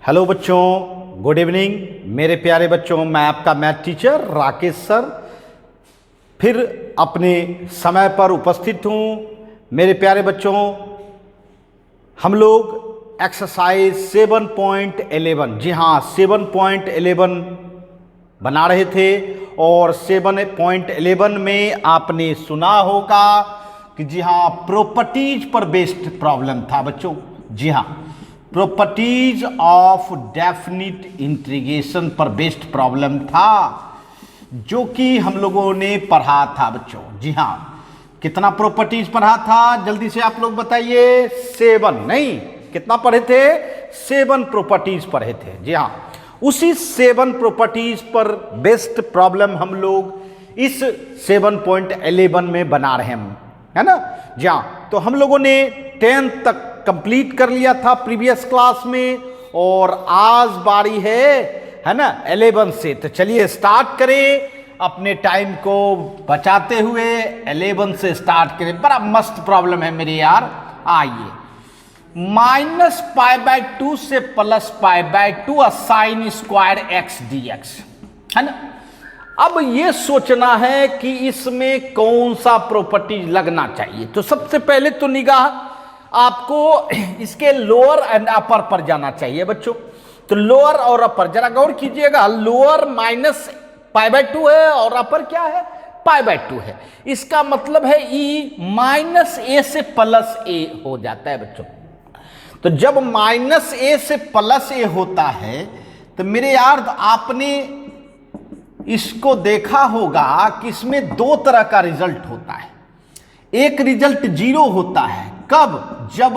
Hello बच्चों, good evening मेरे प्यारे बच्चों। मैं आपका मैथ टीचर राकेश सर फिर अपने समय पर उपस्थित हूँ। मेरे प्यारे बच्चों, हम लोग एक्सरसाइज 7.11, जी हाँ 7.11 बना रहे थे और 7.11 में आपने सुना होगा कि जी हाँ प्रॉपर्टीज पर बेस्ड प्रॉब्लम था बच्चों। जी हाँ, प्रॉपर्टीज ऑफ डेफिनिट इंटीग्रेशन पर बेस्ड प्रॉब्लम था जो कि हम लोगों ने पढ़ा था बच्चों। जी हाँ, कितना प्रॉपर्टीज पढ़ा था जल्दी से आप लोग बताइए। 7 नहीं, कितना पढ़े थे? 7 प्रॉपर्टीज पढ़े थे। जी हाँ, उसी 7 प्रॉपर्टीज पर बेस्ड प्रॉब्लम हम लोग इस 7.11 में बना रहे हैं, है ना। जी हाँ, तो हम लोगों ने 10th तक कंप्लीट कर लिया था प्रीवियस क्लास में और आज बारी है ना 11 से। तो चलिए स्टार्ट करें, अपने टाइम को बचाते हुए 11 से स्टार्ट करें। बड़ा मस्त प्रॉब्लम है मेरे यार। आइए, -π/2 से +π/2 साइन स्क्वायर x dx, है ना। अब ये सोचना है कि इसमें कौन सा प्रॉपर्टी लगना चाहिए। तो सबसे पहले तो निगाह आपको इसके लोअर एंड अपर पर जाना चाहिए बच्चों। तो लोअर और अपर जरा गौर कीजिएगा। लोअर -π/2 है और अपर क्या है? π/2 है। इसका मतलब है e -a से +a हो जाता है बच्चों। तो जब -a से +a होता है तो मेरे यार आपने इसको देखा होगा कि इसमें दो तरह का रिजल्ट होता है। एक रिजल्ट 0 होता है, कब? जब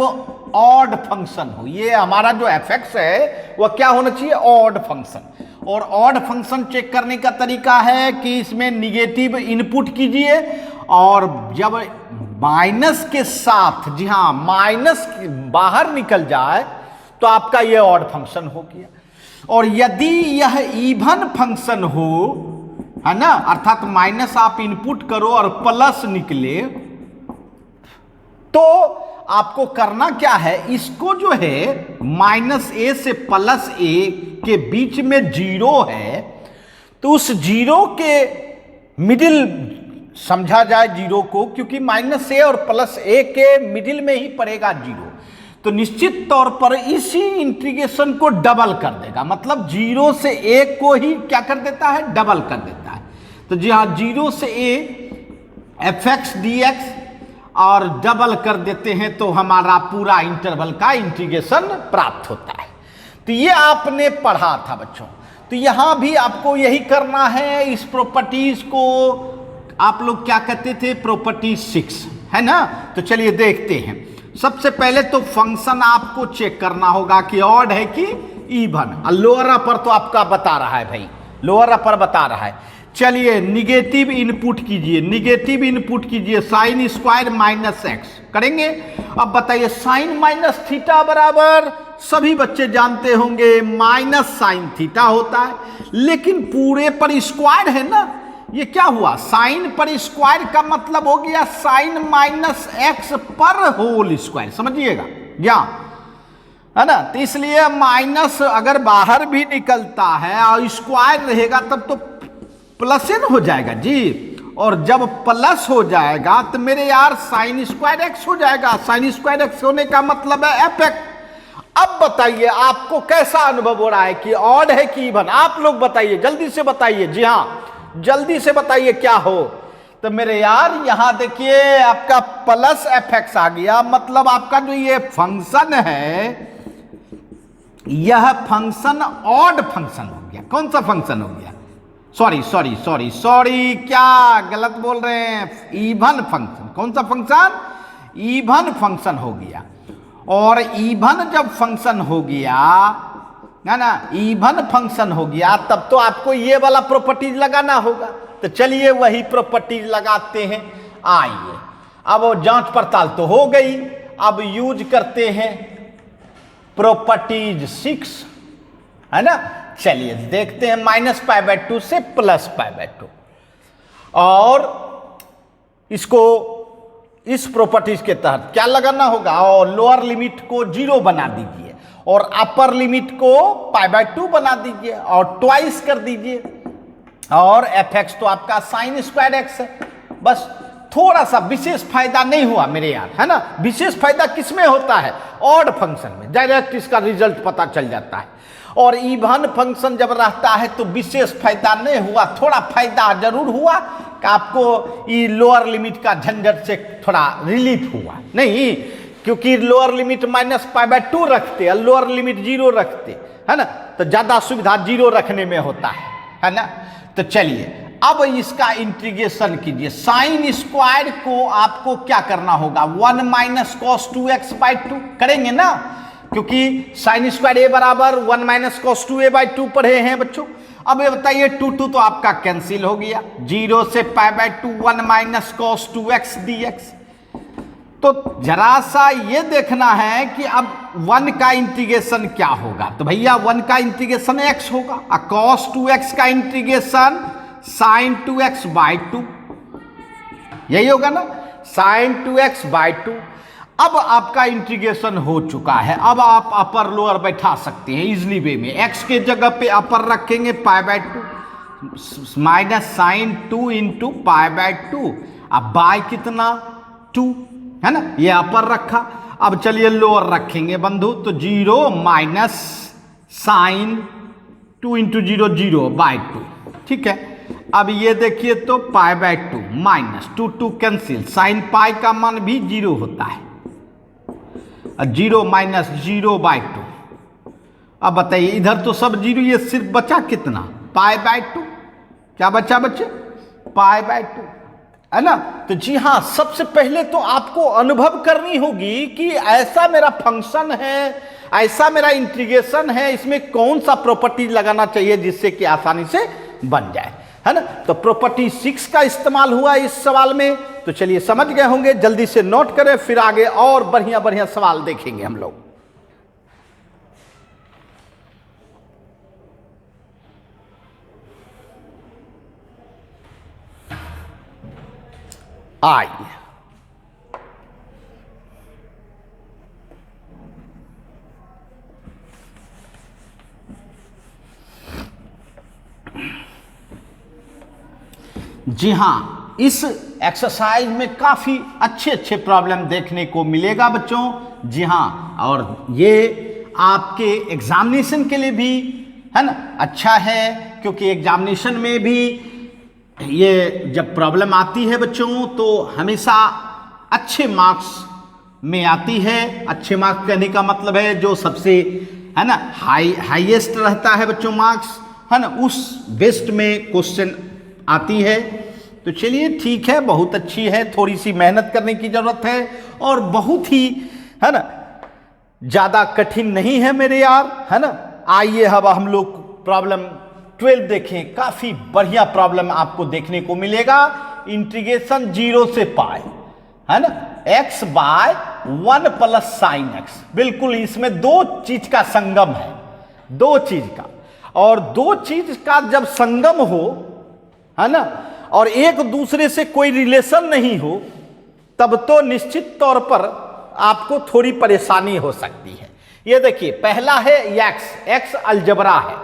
ऑड फंक्शन हो। ये हमारा जो fx है वह क्या होना चाहिए? Odd function. और ऑड फंक्शन चेक करने का तरीका है कि इसमें निगेटिव इनपुट कीजिए और जब माइनस के साथ, जी हाँ माइनस बाहर निकल जाए तो आपका यह ऑड फंक्शन हो गया। और यदि यह इवन फंक्शन हो, है ना, अर्थात माइनस आप इनपुट करो और प्लस निकले, तो आपको करना क्या है? इसको जो है -a से +a के बीच में 0 है तो उस 0 के मिडिल समझा जाए 0 को, क्योंकि -a और +a के मिडिल में ही पड़ेगा 0। तो निश्चित तौर पर इसी इंटीग्रेशन को डबल कर देगा, मतलब 0 से a को ही क्या कर देता है? डबल कर देता है। तो जी हाँ, 0 से a fx dx और डबल कर देते हैं तो हमारा पूरा इंटरवल का इंटीग्रेशन प्राप्त होता है। तो ये आपने पढ़ा था बच्चों। तो यहां भी आपको यही करना है। इस प्रॉपर्टीज को आप लोग क्या कहते थे? प्रॉपर्टी 6, है ना। तो चलिए देखते हैं। सबसे पहले तो फंक्शन आपको चेक करना होगा कि ऑड है कि इवन। लोअर अपर तो आपका बता रहा है भाई, लोअर अपर बता रहा है। चलिए निगेटिव इनपुट कीजिए, निगेटिव इनपुट कीजिए। साइन स्क्वायर -x करेंगे। अब बताइए साइन -θ बराबर सभी बच्चे जानते होंगे -sin θ होता है, लेकिन पूरे पर स्क्वायर है ना। ये क्या हुआ? साइन पर स्क्वायर का मतलब हो गया साइन -x पर होल स्क्वायर, समझिएगा क्या, है ना। तो इसलिए माइनस अगर बाहर भी निकलता है और स्क्वायर रहेगा तब तो प्लस न हो जाएगा जी। और जब प्लस हो जाएगा तो मेरे यार साइन स्क्वायर x हो जाएगा। साइन स्क्वायर x होने का मतलब है fx। अब बताइए आपको कैसा अनुभव हो रहा है कि ऑड है कि इवन? आप लोग बताइए, जल्दी से बताइए। जी हाँ, जल्दी से बताइए क्या हो। तो मेरे यार यहां देखिए आपका +fx आ गया, मतलब आपका जो ये फंक्शन है यह फंक्शन ऑड फंक्शन हो गया। कौन सा फंक्शन हो गया? सॉरी, क्या गलत बोल रहे हैं? Even function. कौन सा फंक्शन? इवन फंक्शन हो गया। और इवन जब फंक्शन हो गया, है ना, इवन फंक्शन हो गया तब तो आपको ये वाला प्रॉपर्टीज लगाना होगा। तो चलिए वही प्रॉपर्टीज लगाते हैं। आइए, अब वो जांच पड़ताल तो हो गई, अब यूज करते हैं प्रॉपर्टीज 6, है ना। चलिए देखते हैं -π/2 से +π/2 और इसको इस प्रॉपर्टीज के तहत क्या लगाना होगा? और लोअर लिमिट को 0 बना दीजिए। और अपर लिमिट को π/2 बना दीजिए और ट्वाइस कर दीजिए, और fx तो आपका साइन स्क्वायर एक्स है। बस थोड़ा सा विशेष फायदा नहीं हुआ मेरे यार, है ना। विशेष फायदा किसमें होता है? ऑड फंक्शन में डायरेक्ट इसका रिजल्ट पता चल जाता है, और इवन फंक्शन जब रहता है तो विशेष फायदा नहीं हुआ, थोड़ा फायदा जरूर हुआ कि आपको ये लोअर लिमिट का झंझट से थोड़ा रिलीफ हुआ नहीं, क्योंकि लोअर लिमिट -π/2 रखते और लोअर लिमिट 0 रखते, है ना, तो ज्यादा सुविधा 0 रखने में होता है ना। तो चलिए अब इसका इंटीग्रेशन कीजिए। साइन स्क्वायर को आपको क्या करना होगा? 1 - cos 2x/2 करेंगे ना, क्योंकि साइन स्क्वायर a बराबर 1 - cos 2a/2 पढ़े हैं बच्चों। अब ये बताइए 2 तो आपका कैंसिल हो गया, 0 से π/2 1 - cos 2x dx। तो जरा सा ये देखना है कि अब 1 का इंटीग्रेशन क्या होगा। तो भैया 1 का इंटीग्रेशन x होगा, और cos 2x का इंटीग्रेशन sin 2x/2, यही होगा ना, sin 2x/2। अब आपका इंटीग्रेशन हो चुका है। अब आप अपर लोअर बैठा सकते हैं इजली वे में। x के जगह पे अपर रखेंगे π/2 -sin 2 × π/2, अब बाय कितना 2, है ना, ये अपर रखा। अब चलिए लोअर रखेंगे बंधु, तो 0 - sin 2 × 0 0/2, ठीक है। अब ये देखिए तो π/2 -2 कैंसिल, साइन पाई का मान भी 0 होता है, 0 - 0/2। अब बताइए इधर तो सब 0, ये सिर्फ बचा कितना π/2, क्या बचा बच्चे? π/2, है ना। तो जी हाँ, सबसे पहले तो आपको अनुभव करनी होगी कि ऐसा मेरा फंक्शन है, ऐसा मेरा इंटीग्रेशन है, इसमें कौन सा प्रॉपर्टी लगाना चाहिए जिससे कि आसानी से बन जाए, है ना। तो प्रॉपर्टी 6 का इस्तेमाल हुआ इस सवाल में। तो चलिए समझ गए होंगे, जल्दी से नोट करें, फिर आगे और बढ़िया बढ़िया सवाल देखेंगे हम लोग। आइए जी हाँ, इस एक्सरसाइज में काफ़ी अच्छे अच्छे प्रॉब्लम देखने को मिलेगा बच्चों। जी हाँ, और ये आपके एग्जामिनेशन के लिए भी, है ना, अच्छा है, क्योंकि एग्जामिनेशन में भी ये जब प्रॉब्लम आती है बच्चों तो हमेशा अच्छे मार्क्स में आती है। अच्छे मार्क्स कहने का मतलब है जो सबसे, है ना, हाईएस्ट रहता है बच्चों मार्क्स, है ना, उस बेस्ट में क्वेश्चन आती है। तो चलिए ठीक है, बहुत अच्छी है, थोड़ी सी मेहनत करने की जरूरत है, और बहुत ही, है ना, ज्यादा कठिन नहीं है मेरे यार, है ना। आइए अब हम लोग प्रॉब्लम 12 देखें। काफी बढ़िया प्रॉब्लम आपको देखने को मिलेगा। इंटीग्रेशन 0 से पाई, है ना, x/1 + sin x। बिल्कुल इसमें दो चीज का संगम है, दो चीज का, और दो चीज का जब संगम हो, है ना, और एक दूसरे से कोई रिलेशन नहीं हो, तब तो निश्चित तौर पर आपको थोड़ी परेशानी हो सकती है। ये देखिए, पहला है x अलजबरा है,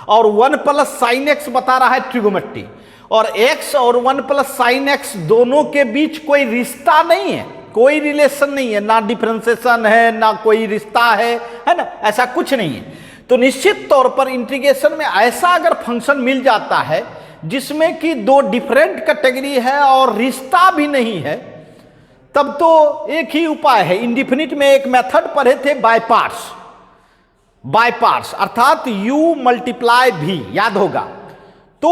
और 1 + sin x बता रहा है ट्रिगोमेट्री, और x और 1 + sin x दोनों के बीच कोई रिश्ता नहीं है, कोई रिलेशन नहीं है, ना डिफरेंशिएशन है, ना कोई रिश्ता है ना, ऐसा कुछ नहीं है। तो निश्चित तौर पर इंटीग्रेशन में ऐसा अगर फंक्शन मिल जाता है जिसमें कि दो डिफरेंट कैटेगरी है और रिश्ता भी नहीं है, तब तो एक ही उपाय है। इंडिफिनिट में एक मेथड पढ़े थे, बाय पार्ट्स, अर्थात u × v, याद होगा। तो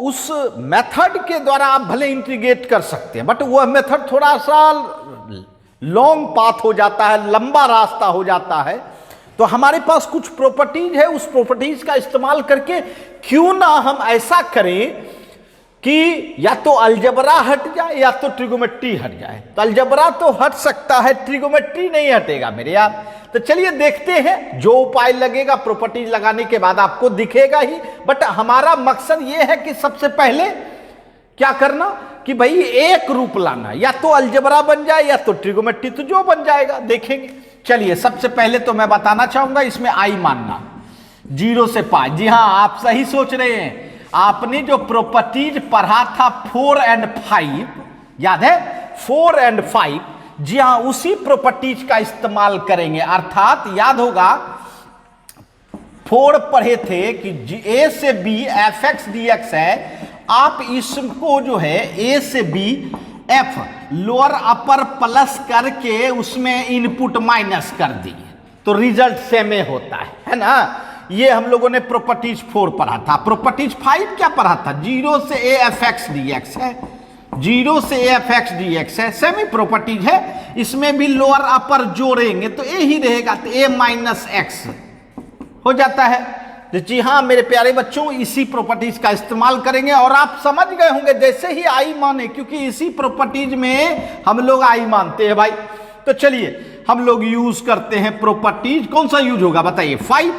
उस मेथड के द्वारा आप भले इंटीग्रेट कर सकते हैं, बट वह मेथड थोड़ा सा लॉन्ग पाथ हो जाता है, लंबा रास्ता हो जाता है। तो हमारे पास कुछ प्रॉपर्टीज है, उस प्रॉपर्टीज का इस्तेमाल करके क्यों ना हम ऐसा करें कि या तो अलजबरा हट जाए या तो ट्रिगोमेट्री हट जाए। तो अलजबरा तो हट सकता है, ट्रिगोमेट्री नहीं हटेगा मेरे यार। तो चलिए देखते हैं, जो उपाय लगेगा प्रॉपर्टीज लगाने के बाद आपको दिखेगा ही। बट हमारा मकसद ये है कि सबसे पहले क्या करना कि भाई एक रूप लाना, या तो अलजबरा बन जाए या तो ट्रिगोमेट्री, तो जो बन जाएगा देखेंगे। चलिए सबसे पहले तो मैं बताना चाहूंगा इसमें आई मानना 0 से पाई। जी हाँ, आप सही सोच रहे हैं। आपने जो प्रॉपर्टीज पढ़ा था 4 और 5, याद है 4 और 5, जी हाँ उसी प्रॉपर्टीज का इस्तेमाल करेंगे। अर्थात याद होगा 4 पढ़े थे कि a से b fx dx है। आप इसको जो है a से b f lower upper plus करके उसमें इनपुट माइनस कर दिए तो रिजल्ट सेम ही होता है ना। ये हम लोगों ने प्रॉपर्टीज 4 पढ़ा था। प्रॉपर्टीज 5 क्या पढ़ा था? 0 से a f x dx है, 0 से a f x dx है, सेमी प्रॉपर्टीज है। इसमें भी लोअर अपर जोड़ेंगे तो a ही रहेगा, तो a माइनस एक्स हो जाता है। तो जी हाँ मेरे प्यारे बच्चों, इसी प्रॉपर्टीज का इस्तेमाल करेंगे और आप समझ गए होंगे जैसे ही आई माने, क्योंकि इसी प्रॉपर्टीज में हम लोग आई मानते हैं भाई। तो चलिए हम लोग यूज करते हैं प्रॉपर्टीज। कौन सा यूज होगा बताइए? 5।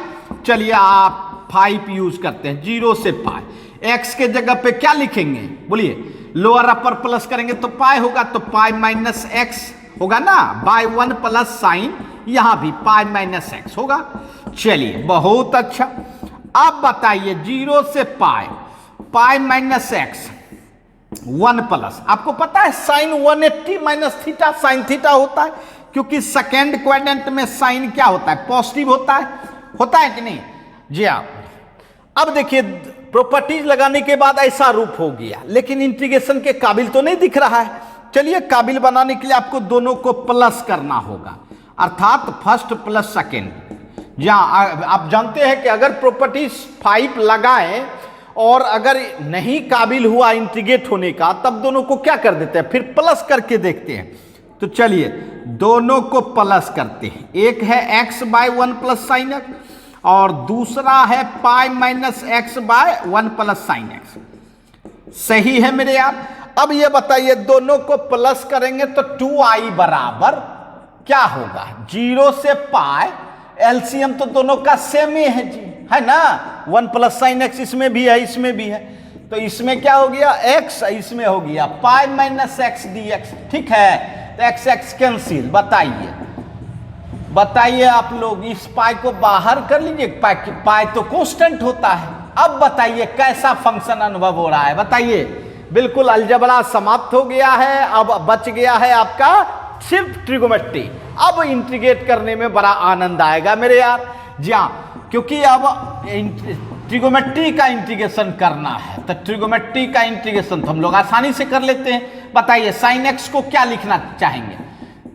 चलिए आप 5 यूज करते हैं। 0 से पाई, एक्स के जगह पे क्या लिखेंगे बोलिए? लोअर अपर प्लस करेंगे तो पाई होगा, तो पाई माइनस एक्स होगा ना, बाय 1 प्लस साइन, यहां भी पाई माइनस एक्स होगा। चलिए बहुत अच्छा। अब बताइए 0 से pi, pi minus X 1 plus, आपको पता है sine 180 minus theta sine theta होता है, क्योंकि सेकेंड क्वाड्रेंट में साइन क्या होता है? पॉजिटिव होता है कि नहीं? जी हाँ। अब देखिए प्रॉपर्टीज लगाने के बाद ऐसा रूप हो गया, लेकिन इंटीग्रेशन के काबिल तो नहीं दिख रहा है। चलिए काबिल बनाने के लिए आपको दोनों को प्लस करना होगा, अर्थात फर्स्ट प्लस सेकेंड। जहाँ आप जानते हैं कि अगर प्रॉपर्टीज 5 लगाएं और अगर नहीं काबिल हुआ इंटीग्रेट होने का, तब दोनों को क्या कर देते हैं? फिर प्लस करके देखते हैं। तो चलिए दोनों को प्लस करते हैं। एक है x by 1 plus sine X और दूसरा है pi minus x by 1 plus sine X. सही है मेरे यार? अब ये बताइए दोनों को प्लस करेंगे तो 2i बराबर क्या होगा? 0 से पाई, एलसीएम तो दोनों का सेम ही है जी, है ना। 1 प्लस साइन एक्स इसमें भी है इसमें भी है, तो इसमें क्या हो गया? x, इसमें हो गया पाई माइनस एक्स डी एक्स। ठीक है, तो एक्स एक्स कैंसिल। बताइए आप लोग, इस पाई को बाहर कर लीजिए, पाई तो कांस्टेंट होता है। अब बताइए कैसा फंक्शन अनुभव हो रहा है? बताइए। बिल्कुल अलजबरा समाप्त हो गया है, अब बच गया है आपका सिर्फ ट्रिगोमेट्री। अब इंटीग्रेट करने में बड़ा आनंद आएगा मेरे यार। जी हाँ, क्योंकि अब ट्रिगोमेट्री का इंटीग्रेशन करना है, तो ट्रिगोमेट्री का इंटीग्रेशन तो हम लोग आसानी से कर लेते हैं। बताइए साइन एक्स को क्या लिखना चाहेंगे?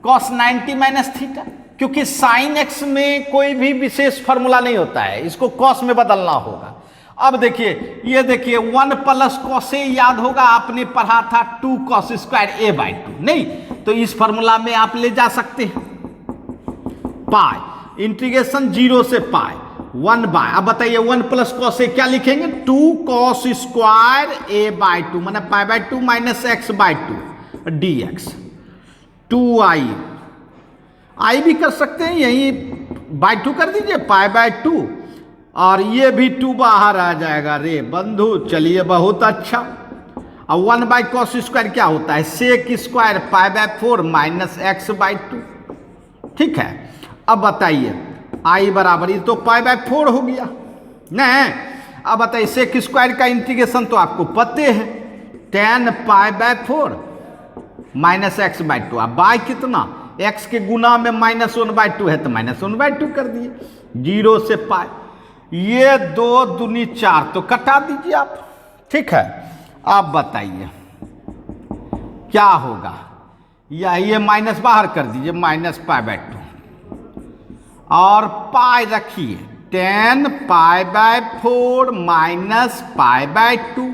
कॉस 90 माइनस थीटा, क्योंकि साइन एक्स में कोई भी विशेष फॉर्मूला नहीं होता है, इसको कॉस में बदलना होगा। अब देखिए, ये देखिए 1 प्लस कॉस ए याद होगा, आपने पढ़ा था 2 कॉस स्क्वायर ए बाई 2, नहीं तो इस फॉर्मूला में आप ले जा सकते हैं। पाई इंटीग्रेशन 0 से पाई 1 बाय, अब बताइए 1 प्लस कॉस ए क्या लिखेंगे? 2 कॉस स्क्वायर ए बाई 2, मैंने pi by 2 minus X by 2 D x. 2i, आई भी कर सकते हैं, यही बाई 2 कर दीजिए, पाई बाई 2, और ये भी 2 बाहर आ जाएगा रे बंधु। चलिए बहुत अच्छा। अब 1 बाई कॉस स्क्वायर क्या होता है? Sec square pi by 4 minus X by 2। ठीक है, अब बताइए आई बराबर, ये तो पाई बाई 4 हो गया ना। अब बताइए सेक स्क्वायर का इंटीग्रेशन तो आपको पते है, 10 पाई बाई 4 माइनस एक्स बाई 2। अब बाई कितना? एक्स के गुना में -1 बाई 2 है, तो -1 बाई 2 कर दिए। 0 से पाई, ये 2 दूनी 4, तो कटा दीजिए आप। ठीक है, आप बताइए क्या होगा? या ये माइनस बाहर कर दीजिए, माइनस पाई बाई 2, और पाई रखिए 10 पाई by 4 minus pi by 2,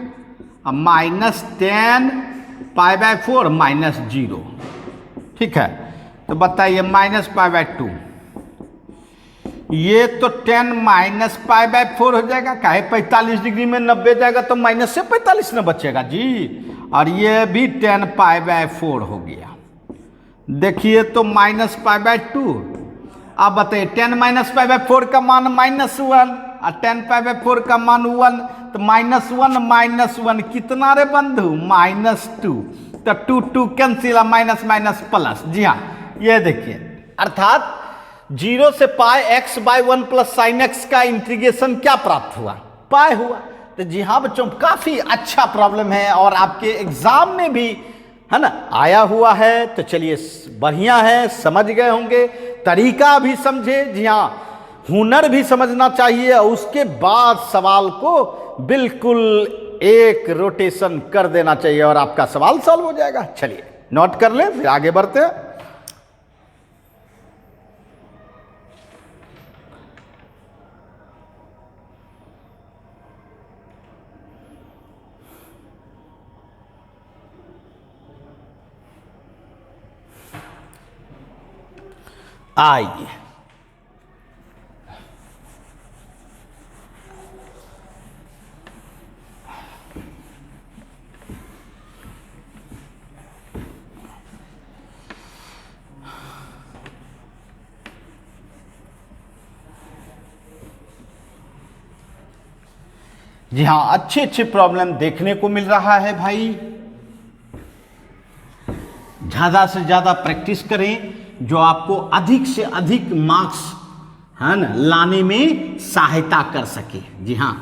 minus 10 pi by 4 minus 0। ठीक है, तो बताइए माइनस पाई बाई 2, ये तो 10 माइनस पाई बाई 4 हो जाएगा, काहे 45 डिग्री में 90 जाएगा तो माइनस से 45 न बचेगा जी, और ये भी 10 पाई बाई 4 हो गया। देखिए तो माइनस पाई बाई 2। अब बताइए 10 माइनस पाई बाई 4 का मान -1 और 10 पाई बाई 4 का मान 1, तो -1 कितना रे बंधु? -2, तो 2 कैंसिल, माइनस माइनस प्लस। जी हाँ, ये देखिए, अर्थात 0 से pi x by 1 plus sine x का इंटीग्रेशन क्या प्राप्त हुआ, पाई हुआ। तो जी हाँ बच्चों, काफी अच्छा प्रॉब्लम है और आपके एग्जाम में भी है ना आया हुआ है। तो चलिए बढ़िया है, समझ गए होंगे, तरीका भी समझे। जी हाँ, हुनर भी समझना चाहिए और उसके बाद सवाल को बिल्कुल एक रोटेशन कर देना चाहिए और आपका सवाल सॉल्व हो जाएगा। चलिए नोट कर लें, फिर आगे बढ़ते हैं। आइए जी हाँ, अच्छे अच्छे प्रॉब्लम देखने को मिल रहा है भाई। ज़्यादा से ज़्यादा प्रैक्टिस करें, जो आपको अधिक से अधिक मार्क्स है ना लाने में सहायता कर सके। जी हाँ,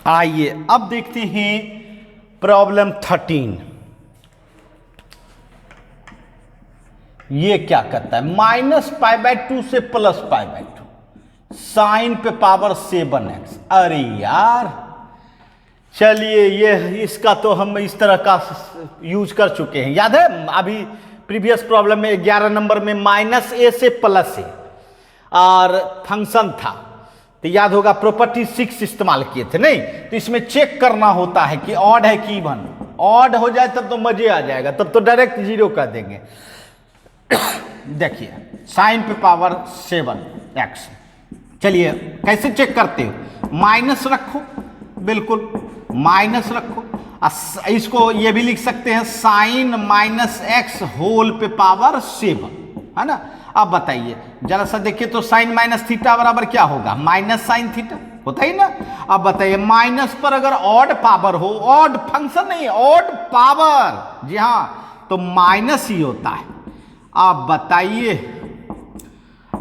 आइए अब देखते हैं प्रॉब्लम 13। ये क्या करता है, -π/2 से +π/2 साइन पे पावर 7x। अरे यार चलिए, ये इसका तो हम इस तरह का यूज कर चुके हैं, याद है अभी प्रीवियस प्रॉब्लम में 11 नंबर में -a से +a और फंक्शन था, तो याद होगा प्रॉपर्टी 6 इस्तेमाल किए थे नहीं। तो इसमें चेक करना होता है कि ऑड है कि इवन। ऑड हो जाए तब तो मजे आ जाएगा, तब तो डायरेक्ट 0 कर देंगे। देखिए साइन पे पावर 7x, चलिए कैसे चेक करते हो, माइनस रखो, बिल्कुल माइनस रखो। इसको ये भी लिख सकते हैं साइन -x होल पे पावर 7, है ना। अब बताइए जरा सा देखिए तो साइन माइनस थीटा बराबर क्या होगा, माइनस साइन थीटा होता ही ना। अब बताइए माइनस पर अगर ऑड पावर हो, ऑड फंक्शन नहीं ऑड पावर, जी हाँ, तो माइनस ही होता है। अब बताइए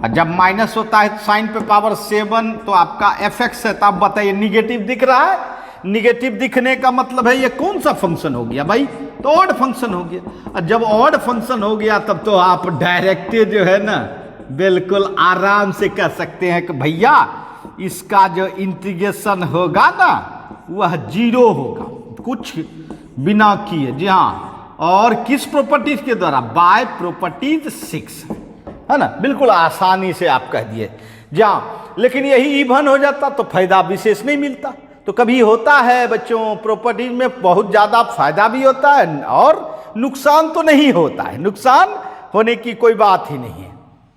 जब माइनस होता है साइन पे पावर 7 तो आपका fx है, तो आप बताइए निगेटिव दिख रहा है। निगेटिव दिखने का मतलब है ये कौन सा फंक्शन हो गया भाई, तो ऑड फंक्शन हो गया। और जब ऑड फंक्शन हो गया तब तो आप डायरेक्ट जो है ना बिल्कुल आराम से कह सकते हैं कि भैया इसका जो इंटीग्रेशन होगा ना वह 0 होगा, कुछ बिना किए। जी हाँ, और किस प्रॉपर्टीज के द्वारा, बाय प्रॉपर्टीज 6, है ना, बिल्कुल आसानी से आप कह दिए। जहाँ लेकिन यही इवन हो जाता तो फायदा विशेष नहीं मिलता। तो कभी होता है बच्चों प्रॉपर्टीज में बहुत ज़्यादा फायदा भी होता है और नुकसान तो नहीं होता है, नुकसान होने की कोई बात ही नहीं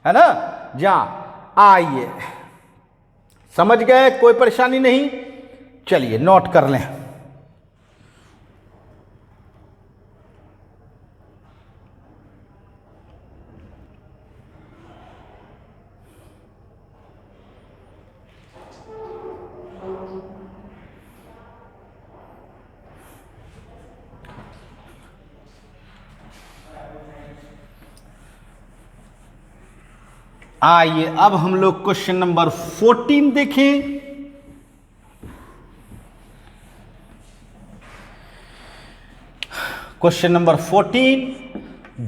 है ना। जहाँ आइए समझ गए, कोई परेशानी नहीं। चलिए नोट कर लें। आइए अब हम लोग क्वेश्चन नंबर 14 देखें। क्वेश्चन नंबर 14,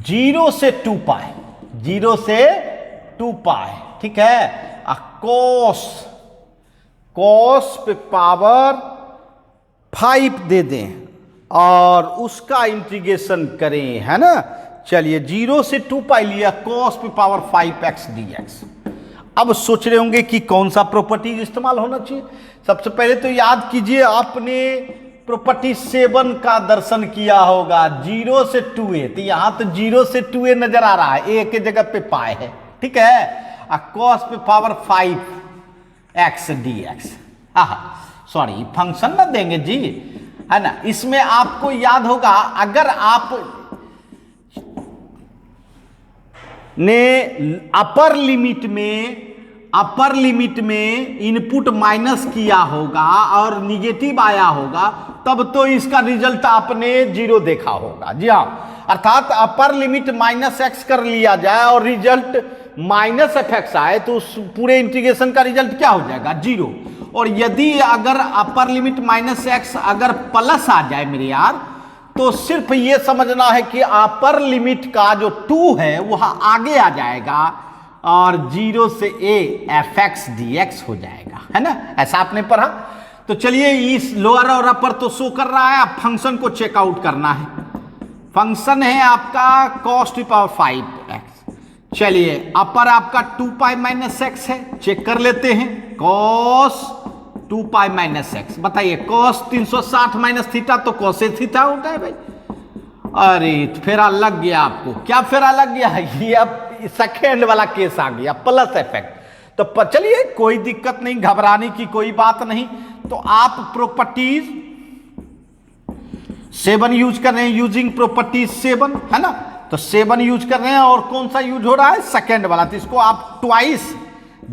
0 से 2 पाई, 0 से 2 पाई, ठीक है। कॉस पे पावर 5 दे दें और उसका इंटीग्रेशन करें, है ना। चलिए 0 से 2 पाई लिया, कॉस पे पावर 5x dx। अब सोच रहे होंगे कि कौन सा प्रॉपर्टी इस्तेमाल होना चाहिए। सबसे पहले तो याद कीजिए आपने प्रॉपर्टी 7 का दर्शन किया होगा, 0 से 2a, तो यहां तो 0 से 2a नजर आ रहा है, a के जगह पे पाई है, ठीक है। और कॉस पे power 5x dx, sorry function ना देंगे जी, है ना। इसमें आपको याद होगा अगर आप ने अपर लिमिट में अपर लिमिट में इनपुट माइनस किया होगा और निगेटिव आया होगा, तब तो इसका रिजल्ट आपने 0 देखा होगा। जी हाँ, अर्थात अपर लिमिट -x कर लिया जाए और रिजल्ट -f(x) आए तो उस पूरे इंटीग्रेशन का रिजल्ट क्या हो जाएगा? 0। और यदि अगर अपर लिमिट -x अगर प्लस आ जाए मेरे यार, तो सिर्फ ये समझना है कि अपर लिमिट का जो 2 है वह आगे आ जाएगा और 0 से a fx dx हो जाएगा, है ना? ऐसा आपने पढ़ा। तो चलिए, इस लोअर और अपर तो शो कर रहा है, अब फंक्शन को चेकआउट करना है। फंक्शन है आपका cos टू पावर 5x। चलिए, अपर आपका 2 पाई -x है, चेक कर लेते हैं। cos 2 पाई -x, बताइए cos 360 माइनस थीटा तो cos थीटा होता है भाई। अरे फेरा लग गया आपको। क्या फेरा लग गया? ये अब सेकेंड वाला केस आ गया, प्लस इफेक्ट। तो चलिए, कोई दिक्कत नहीं, घबराने की कोई बात नहीं। तो आप प्रॉपर्टीज 7 यूज कर रहे हैं, यूजिंग प्रॉपर्टीज 7, है ना? तो 7 यूज कर रहे हैं और कौन सा यूज हो रहा है? सेकेंड वाला। तो इसको आप ट्वाइस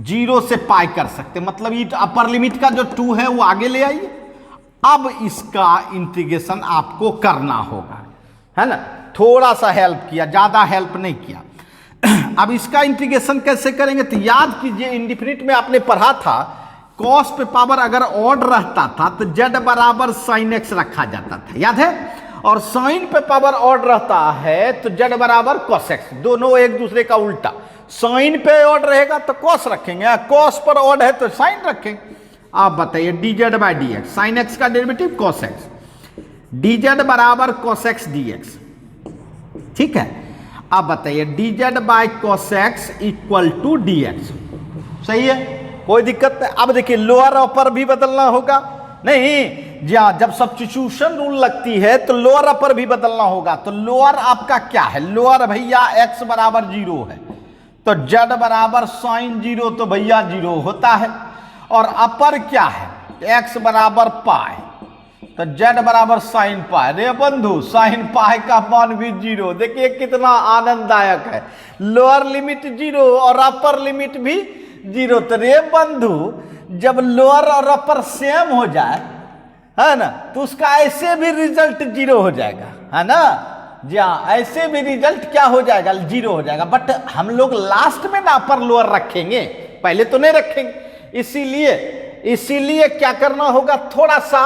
0 से पाई कर सकते हैं, मतलब ये अपर लिमिट का जो 2 है वो आगे ले आइए। अब इसका इंटीग्रेशन आपको करना होगा, है ना? थोड़ा सा हेल्प किया, ज्यादा हेल्प नहीं किया। अब इसका इंटीग्रेशन कैसे करेंगे? तो याद कीजिए, इंडिफिनिट में आपने पढ़ा था, कॉस पे पावर अगर ऑड रहता था तो z बराबर साइन x रखा जाता था, याद है? और साइन पे पावर ऑड रहता है तो z बराबर कॉस x, दोनों एक दूसरे का उल्टा। साइन पे ऑड रहेगा तो कॉस रखेंगे, कॉस पर ऑड है तो साइन रखेंगे। आप बताइए, dz by D X, sine x का डेरिवेटिव कॉस x, dz बराबर कॉस x dx, ठीक है? अब बताइए, dz by cos x equal to dx, सही है, कोई दिक्कत नहीं। अब देखिए, लोअर अपर भी बदलना होगा नहीं? जी हाँ, जब सब्स्टिट्यूशन रूल लगती है तो लोअर अपर भी बदलना होगा। तो लोअर आपका क्या है? लोअर भैया x बराबर 0 है, तो z बराबर साइन 0, तो भैया 0 होता है। और अपर क्या है? x बराबर पाई, तो z बराबर साइन पाई। रे बंधु, साइन पाई का मान भी 0। देखिए कितना आनंददायक है, लोअर लिमिट 0 और अपर लिमिट भी 0। तो रे बंधु, जब लोअर और अपर सेम हो जाए, है ना, तो उसका ऐसे भी रिजल्ट 0 हो जाएगा, है ना? जी हाँ, ऐसे भी रिजल्ट क्या हो जाएगा? 0 हो जाएगा। बट हम लोग लास्ट में ना अपर लोअर रखेंगे, पहले तो नहीं रखेंगे। इसीलिए क्या करना होगा, थोड़ा सा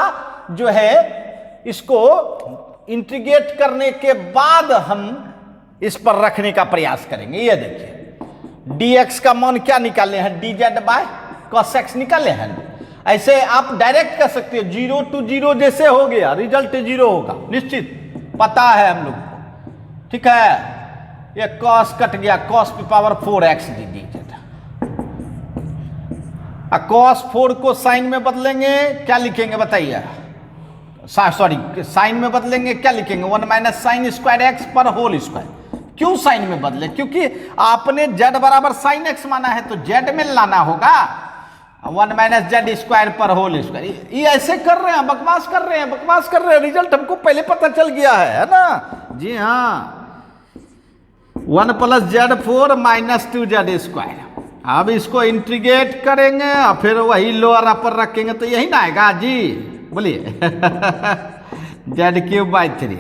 जो है इसको इंटीग्रेट करने के बाद हम इस पर रखने का प्रयास करेंगे। ये देखिए, dx का मान क्या निकाले हैं? dz बाय cos x निकाले हैं। ऐसे आप डायरेक्ट कर सकते हो, 0 to 0 जैसे हो गया, रिजल्ट 0 होगा, निश्चित पता है हम लोग को, ठीक है? ये cos कट गया, cos की पावर 4x दी dz। cos 4 को साइन में बदलेंगे, क्या लिखेंगे बताइए? सॉरी, साइन में बदलेंगे, क्या लिखेंगे? 1 माइनस साइन स्क्वायर एक्स पर होल स्क्वायर। क्यों साइन में बदले? क्योंकि आपने z बराबर साइन x माना है, तो z में लाना होगा 1 माइनस जेड स्क्वायर पर होल स्क्वायर। ये ऐसे कर रहे हैं, बकवास कर रहे हैं, रिजल्ट हमको पहले पता चल गया है ना? जी हाँ, 1 plus z4 minus 2z square. अब इसको इंटीग्रेट करेंगे और फिर वही लोअर अपर रखेंगे, तो यही ना आएगा जी, बोलिए z³ बाई 3।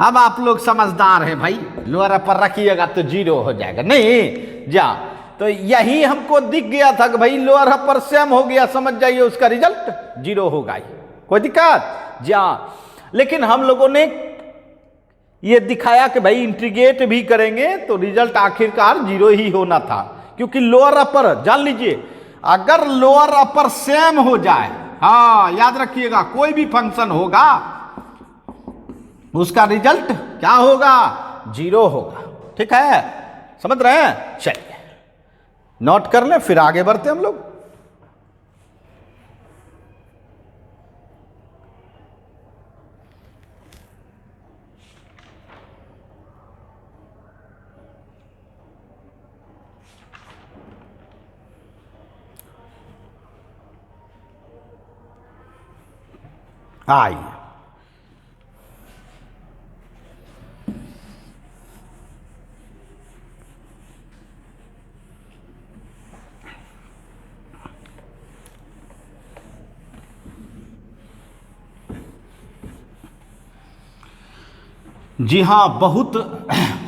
अब आप लोग समझदार हैं भाई, लोअर अपर रखिएगा तो 0 हो जाएगा, नहीं जा। तो यही हमको दिख गया था कि भाई लोअर अपर सेम हो गया, समझ जाइए उसका रिजल्ट 0 होगा ही, कोई दिक्कत जा। लेकिन हम लोगों ने ये दिखाया कि भाई इंटीग्रेट भी करेंगे तो रिजल्ट आखिरकार 0 ही होना था, क्योंकि लोअर अपर जान लीजिए, अगर लोअर अपर सेम हो जाए, हाँ याद रखिएगा, कोई भी फंक्शन होगा उसका रिजल्ट क्या होगा? 0 होगा, ठीक है? समझ रहे हैं? चलिए नोट कर लें, फिर आगे बढ़ते हम लोग। आइए, जी हाँ, बहुत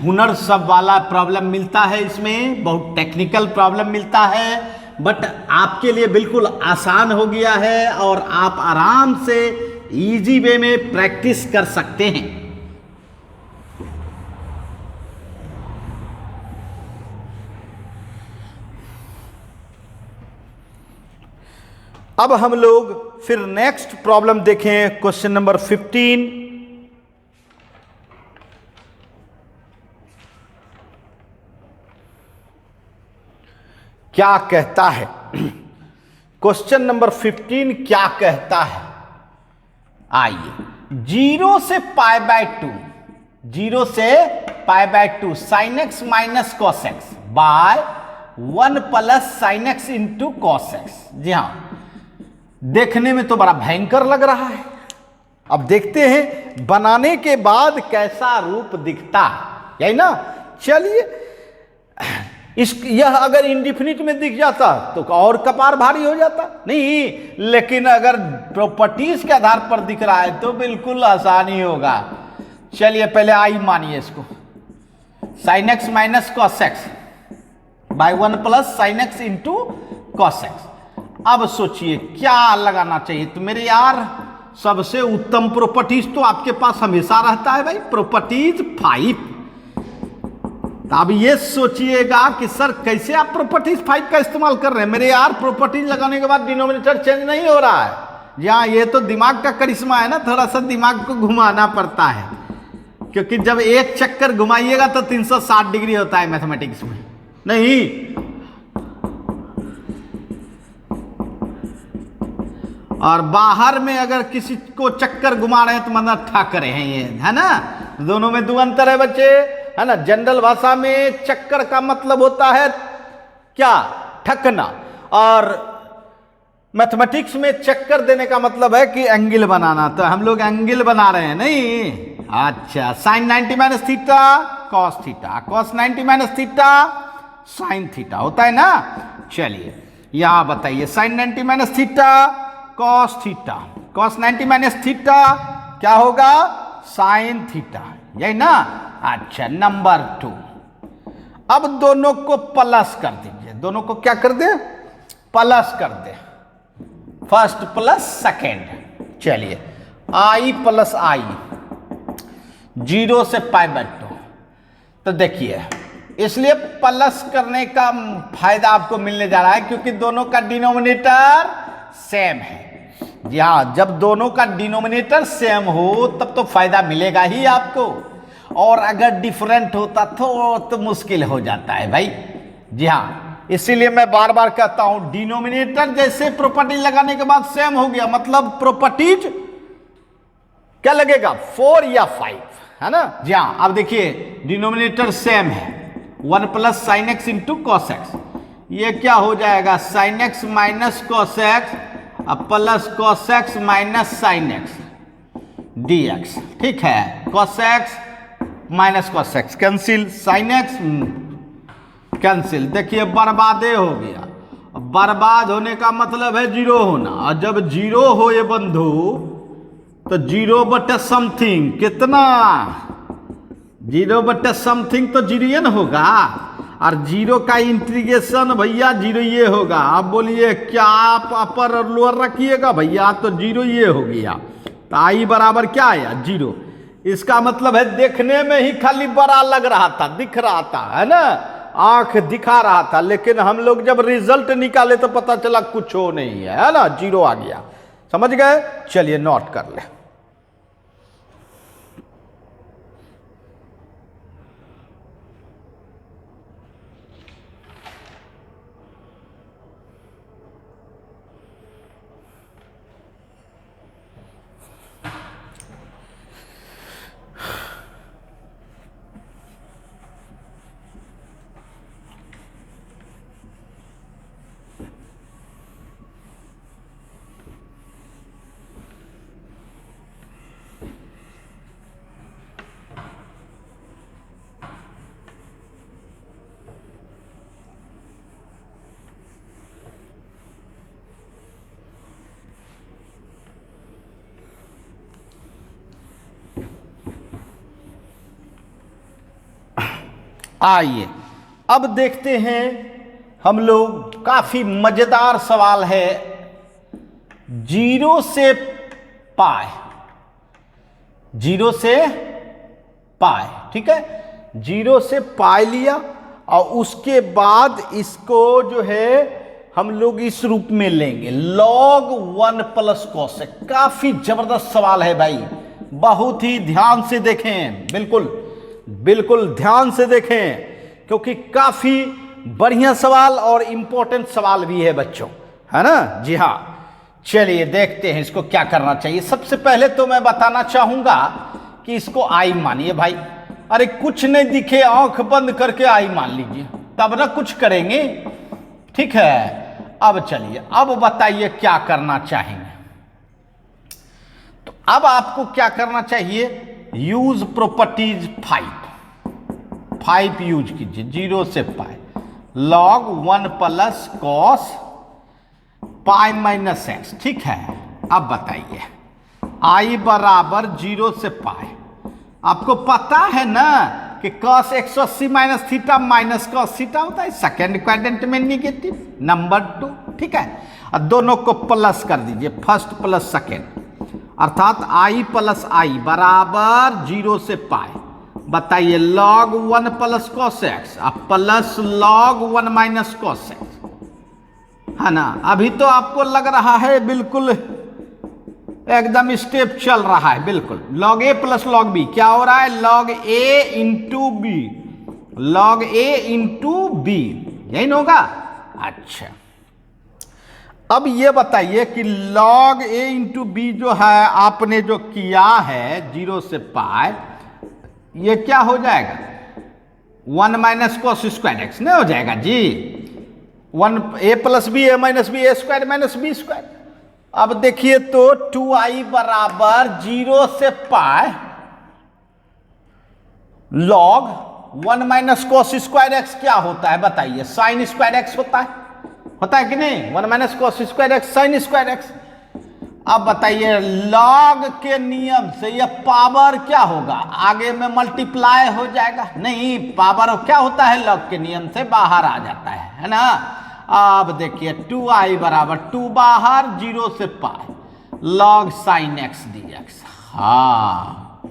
हुनर सब वाला प्रॉब्लम मिलता है इसमें, बहुत टेक्निकल प्रॉब्लम मिलता है, बट आपके लिए बिल्कुल आसान हो गया है और आप आराम से इजी वे में प्रैक्टिस कर सकते हैं। अब हम लोग फिर नेक्स्ट प्रॉब्लम देखें, क्वेश्चन नंबर 15। क्या कहता है? क्वेश्चन नंबर 15 क्या कहता है? आइए, 0 से π/2, 0 से π/2 sin x minus cos x by 1 plus sin x into cos x. जी हाँ, देखने में तो बड़ा भयंकर लग रहा है। अब देखते हैं बनाने के बाद कैसा रूप दिखता है, यही ना। चलिए, यह अगर इंडिफिनिट में दिख जाता तो और कपार भारी हो जाता नहीं, लेकिन अगर प्रॉपर्टीज के आधार पर दिख रहा है तो बिल्कुल आसानी होगा। चलिए पहले आई मानिए इसको, sin x minus cos x by 1 plus sin x into cos X. अब सोचिए क्या लगाना चाहिए। तो मेरे यार, सबसे उत्तम प्रॉपर्टीज तो आपके पास हमेशा रहता है भाई, प्रॉपर्टीज 5। तो अब ये सोचिएगा कि सर कैसे आप प्रॉपर्टीज 5 का इस्तेमाल कर रहे हैं। मेरे यार, प्रॉपर्टीज लगाने के बाद डिनोमिनेटर चेंज नहीं हो रहा है। जी हाँ, ये तो दिमाग का करिश्मा है ना, थोड़ा सा दिमाग को घुमाना पड़ता है, क्योंकि जब एक चक्कर घुमाइएगा तो 360 डिग्री होता है मैथमेटिक्स में। नहीं, और बाहर में अगर किसी को चक्कर घुमा रहे हैं तो मतलब ठाकरे हैं ये, है ना। दोनों में दो अंतर है बच्चे, है ना। जनरल भाषा में चक्कर का मतलब होता है क्या? ठकना। और मैथमेटिक्स में चक्कर देने का मतलब है कि एंगल बनाना। तो हम लोग एंगल बना रहे हैं नहीं। अच्छा, sine 90 minus theta cos theta, cos 90 minus theta sine theta होता है ना। चलिए यहां बताइए, sine 90 minus theta cos theta, cos 90 minus theta क्या होगा? साइन थीटा, यही ना। अच्छा, नंबर 2, अब दोनों को प्लस कर दीजिए। दोनों को क्या कर दे? प्लस कर दे, फर्स्ट प्लस सेकेंड। चलिए, आई प्लस आई, 0 से π/2। तो देखिए, इसलिए प्लस करने का फायदा आपको मिलने जा रहा है क्योंकि दोनों का डिनोमिनेटर सेम है। जी हाँ, जब दोनों का डिनोमिनेटर सेम हो तब तो फायदा मिलेगा ही आपको, और अगर डिफरेंट होता तो मुश्किल हो जाता है भाई। जी हाँ, इसीलिए मैं बार बार कहता हूं, डिनोमिनेटर जैसे प्रॉपर्टी लगाने के बाद सेम हो गया, मतलब प्रॉपर्टीज क्या लगेगा? 4 या 5, है ना। जी हाँ, अब देखिए डिनोमिनेटर सेम है, 1 plus sine x into cos x. ये क्या हो जाएगा? Sine x minus cos x plus cos x minus sine x D x. ठीक है, cos x minus cos x cancel, sine x cancel. देखिए बर्बादे हो गया। बर्बाद होने का मतलब है जीरो होना, और जब जीरो हो ये बंधु तो 0 समथिंग कितना? 0 समथिंग तो जीरो न होगा, और जीरो का इंटीग्रेशन भैया जीरो ये होगा। आप बोलिए क्या आप अपर और लोअर रखिएगा भैया, तो जीरो ये हो गया। तो आई बराबर क्या आया? 0। इसका मतलब है देखने में ही खाली बड़ा लग रहा था, दिख रहा था, है ना, आंख दिखा रहा था, लेकिन हम लोग जब रिजल्ट निकाले तो पता चला कुछ हो नहीं है ना, 0 आ गया। समझ गए? चलिए नोट कर ले। आइए अब देखते हैं हम लोग, काफी मजेदार सवाल है। 0 से पाई, 0 से पाई, ठीक है, 0 से पाई लिया और उसके बाद इसको जो है हम लोग इस रूप में लेंगे, log 1 प्लस cosec। काफी जबरदस्त सवाल है भाई, बहुत ही ध्यान से देखें, बिल्कुल बिल्कुल ध्यान से देखें, क्योंकि काफी बढ़िया सवाल और इंपॉर्टेंट सवाल भी है बच्चों, है ना। जी हाँ, चलिए देखते हैं इसको क्या करना चाहिए। सबसे पहले तो मैं बताना चाहूंगा कि इसको आई मानिए भाई। अरे कुछ नहीं दिखे, आंख बंद करके आई मान लीजिए, तब ना कुछ करेंगे, ठीक है। अब चलिए, अब बताइए क्या करना चाहेंगे। तो अब आपको क्या करना चाहिए, यूज प्रॉपर्टीज 5 यूज कीजिए। 0 से पाई log 1 plus cos pi minus x, ठीक है। अब बताइए आई बराबर 0 से पाई, आपको पता है ना कि cos 180 minus theta minus cos theta होता है सेकेंड क्वाड्रेंट में निगेटिव, नंबर 2, ठीक है। और दोनों को प्लस कर दीजिए, फर्स्ट प्लस सेकेंड, अर्थात आई प्लस आई बराबर 0 से पाई। बताइए log 1 plus cos x plus log 1 minus cos x, है ना। अभी तो आपको लग रहा है बिल्कुल एकदम स्टेप चल रहा है, बिल्कुल। log a plus log b क्या हो रहा है, log a into B, log a into B, यही ना होगा। अच्छा, अब ये बताइए कि log a इंटू बी जो है आपने जो किया है 0 से पाई, ये क्या हो जाएगा, 1 माइनस cos स्क्वायर एक्स नहीं हो जाएगा जी। 1 a plus B A minus B A square minus B square. अब देखिए तो 2i बराबर 0 से पाई log 1 minus cos square X क्या होता है बताइए, साइन स्क्वायर एक्स होता है कि नहीं, 1 minus cos square x sine square x. अब बताइए log के नियम से यह पावर क्या होगा, आगे में मल्टीप्लाई हो जाएगा, नहीं पावर क्या होता है log के नियम से बाहर आ जाता है ना। अब देखिए 2i बराबर 2 बाहर 0 से पाई log sin x dx, हाँ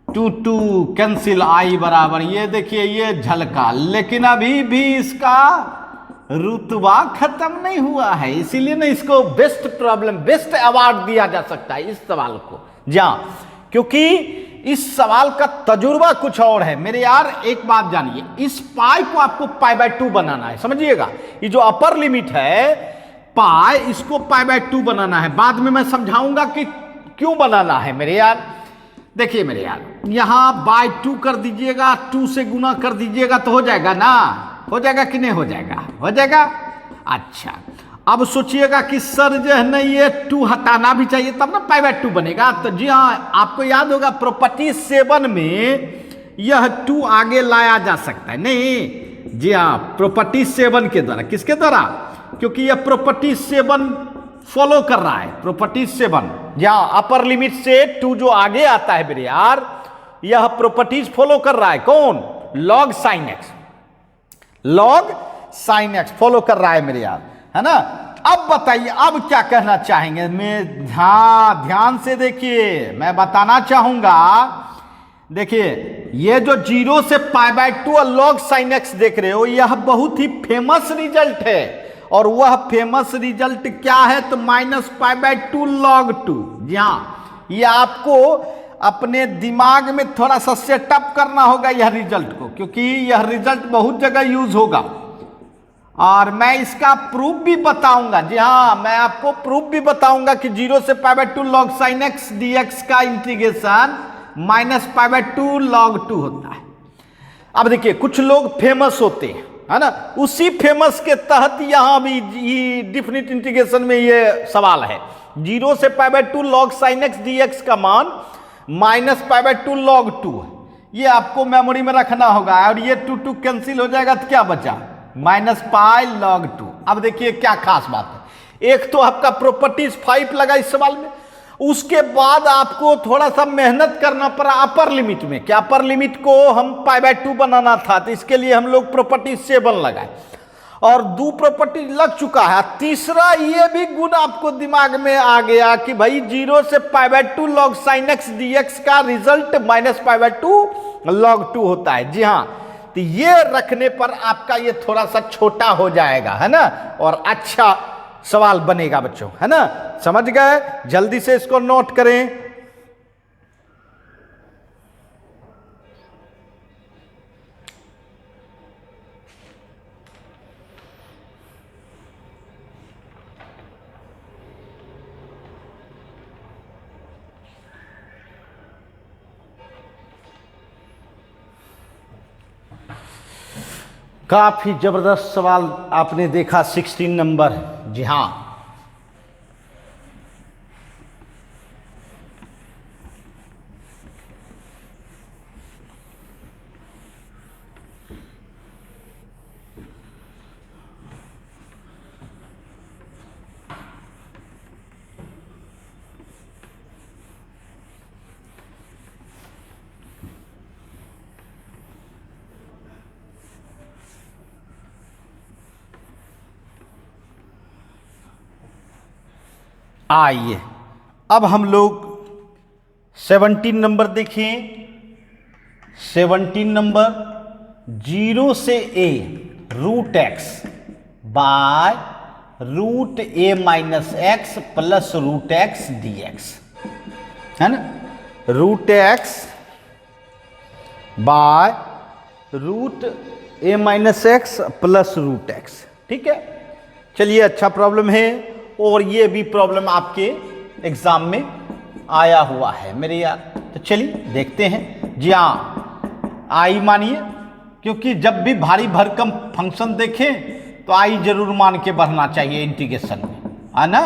2 कैंसिल, i बराबर ये देखिए ये झलका, लेकिन अभी भी इसका रुतबा खत्म नहीं हुआ है, इसीलिए ना इसको बेस्ट प्रॉब्लम, बेस्ट अवार्ड दिया जा सकता है इस सवाल को, जहां क्योंकि इस सवाल का तजुर्बा कुछ और है मेरे यार। एक बात जानिए, इस पाई को आपको पाई बाय 2 बनाना है, समझिएगा। ये जो अपर लिमिट है पाई, इसको पाई बाय 2 बनाना है, बाद में मैं समझाऊंगा कि क्यों बनाना है मेरे यार। देखिए मेरे यार, यहां बाय 2 कर दीजिएगा, 2 से गुना कर दीजिएगा तो हो जाएगा ना, हो जाएगा कि नहीं हो जाएगा, हो जाएगा। अच्छा, अब सोचिएगा कि सर जो है ना ये 2 हटाना भी चाहिए तब ना पाई बाय 2 बनेगा। तो जी हाँ, आपको याद होगा प्रॉपर्टी 7 में यह 2 आगे लाया जा सकता है, नहीं जी हाँ, प्रॉपर्टी 7 के द्वारा। किसके द्वारा, क्योंकि यह प्रॉपर्टी 7 फॉलो कर रहा है, प्रॉपर्टी 7 जहां अपर लिमिट से 2 जो आगे आता है मेरे यार, यह प्रॉपर्टीज फॉलो कर रहा है। कौन, log sin x, log sin x follow कर रहा है मेरे यार, है ना। अब बताइए अब क्या कहना चाहेंगे, मैं ध्यान से देखिए, मैं बताना चाहूंगा। देखिए ये जो 0 से पाई बाय 2 और log sin x देख रहे हो, यह बहुत ही फेमस रिजल्ट है, और वह फेमस रिजल्ट क्या है तो माइनस पाई बाय 2 log 2। जी हाँ, ये आपको अपने दिमाग में थोड़ा सा सेटअप करना होगा यह रिजल्ट को, क्योंकि यह रिजल्ट बहुत जगह यूज होगा और मैं इसका प्रूफ भी बताऊंगा। जी हाँ, मैं आपको प्रूफ भी बताऊंगा कि 0 से pi by 2 log sin x dx का integration minus pi by 2 log 2 होता है। अब देखिए कुछ लोग फेमस होते हैं, है ना, उसी फेमस के तहत यहां भी डिफिनिट इंटीग्रेशन में ये सवाल है। 0 से pi by 2 log sin x dx का मान माइनस पाई बाय 2 log 2 है, ये आपको मेमोरी में रखना होगा। और ये 2 कैंसिल हो जाएगा तो क्या बचा, माइनस पाई log 2। अब देखिए क्या खास बात है, एक तो आपका प्रॉपर्टीज 5 लगा इस सवाल में, उसके बाद आपको थोड़ा सा मेहनत करना पड़ा अपर लिमिट में, क्या अपर लिमिट को हम π/2 बनाना था, तो इसके लिए हम लोग प्रॉपर्टी 7 लगाए और 2 प्रॉपर्टी लग चुका है। तीसरा ये भी गुण आपको दिमाग में आ गया कि भाई 0 से π/2 log sin x dx का रिजल्ट -π/2 log 2 होता है। जी हाँ, तो ये रखने पर आपका ये थोड़ा सा छोटा हो जाएगा, है ना, और अच्छा सवाल बनेगा बच्चों, है ना। समझ गए? जल्दी से इसको नोट करें। काफी जबरदस्त सवाल आपने देखा 16 नंबर। जी हाँ, आइए अब हम लोग 17 नंबर देखिए। 17 नंबर 0 से a root x by root a minus x plus root X D X, है ना। Root x by root a minus x plus root X, ठीक है। चलिए, अच्छा प्रॉब्लम है और ये भी प्रॉब्लम आपके एग्जाम में आया हुआ है मेरे यार। तो चलिए देखते हैं। जी हाँ, आई मानिए, क्योंकि जब भी भारी भरकम फंक्शन देखें तो आई जरूर मान के बढ़ना चाहिए इंटीग्रेशन में, है ना।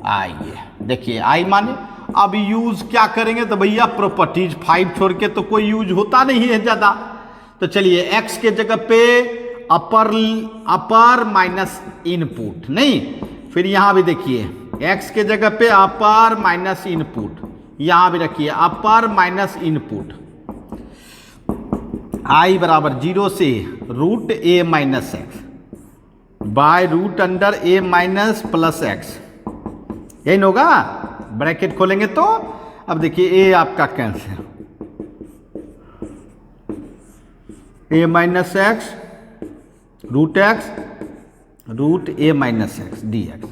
आइए देखिए, आई माने अब यूज क्या करेंगे, तो भैया प्रॉपर्टीज 5 छोड़ के तो कोई यूज होता नहीं है ज्यादा। तो चलिए, x के जगह पे अपर माइनस इनपुट नहीं, फिर यहां भी देखिए x के जगह पे अपर माइनस इनपुट, यहां भी रखिए अपर माइनस इनपुट, i बराबर 0 से root a minus x by root under a minus plus X, यही ना होगा। ब्रैकेट खोलेंगे तो अब देखिए a आपका cancel, a minus X root a minus x D X